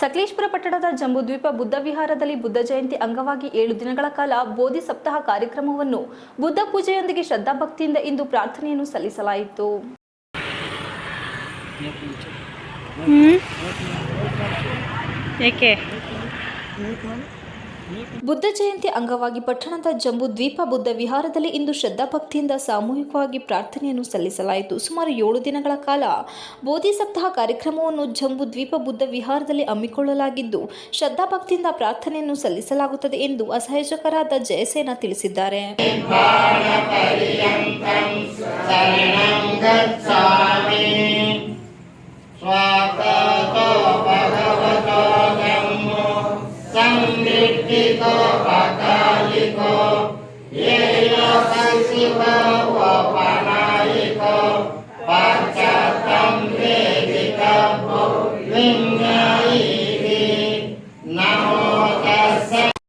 ಸಕಲೇಶಪುರ ಪಟ್ಟಣದ ಜಂಬೂದ್ವೀಪ ಬುದ್ಧ ವಿಹಾರದಲ್ಲಿ ಬುದ್ಧ ಜಯಂತಿ ಅಂಗವಾಗಿ 7 ದಿನಗಳ ಕಾಲ ಬೋಧಿ ಸಪ್ತಾಹ ಕಾರ್ಯಕ್ರಮವನ್ನು ಬುದ್ಧ ಪೂಜೆಯೊಂದಿಗೆ ಶ್ರದ್ಧಾಭಕ್ತಿಯಿಂದ ಇಂದು ಪ್ರಾರ್ಥನೆಯನ್ನು ಸಲ್ಲಿಸಲಾಯಿತು. ಬುದ್ಧ ಜಯಂತಿ ಅಂಗವಾಗಿ ಪಟ್ಟಣದ ಜಂಬೂದ್ವೀಪ ಬುದ್ಧ ವಿಹಾರದಲ್ಲಿ ಇಂದು ಶ್ರದ್ಧಾಭಕ್ತಿಯಿಂದ ಸಾಮೂಹಿಕವಾಗಿ ಪ್ರಾರ್ಥನೆಯನ್ನು ಸಲ್ಲಿಸಲಾಯಿತು. ಸುಮಾರು 7 ದಿನಗಳ ಕಾಲ ಬೋಧಿ ಸಪ್ತಾಹ ಕಾರ್ಯಕ್ರಮವನ್ನು ಜಂಬೂದ್ವೀಪ ಬುದ್ಧ ವಿಹಾರದಲ್ಲಿ ಹಮ್ಮಿಕೊಳ್ಳಲಾಗಿದ್ದು, ಶ್ರದ್ಧಾಭಕ್ತಿಯಿಂದ ಪ್ರಾರ್ಥನೆಯನ್ನು ಸಲ್ಲಿಸಲಾಗುತ್ತದೆ ಎಂದು ಅಸಹಯೋಜಕರಾದ ಜಯಸೇನ ತಿಳಿಸಿದ್ದಾರೆ. Samriddhiko pakaliko yeyo sansiva wapanayiko pacatam vedikabho vinyaihi namo tassa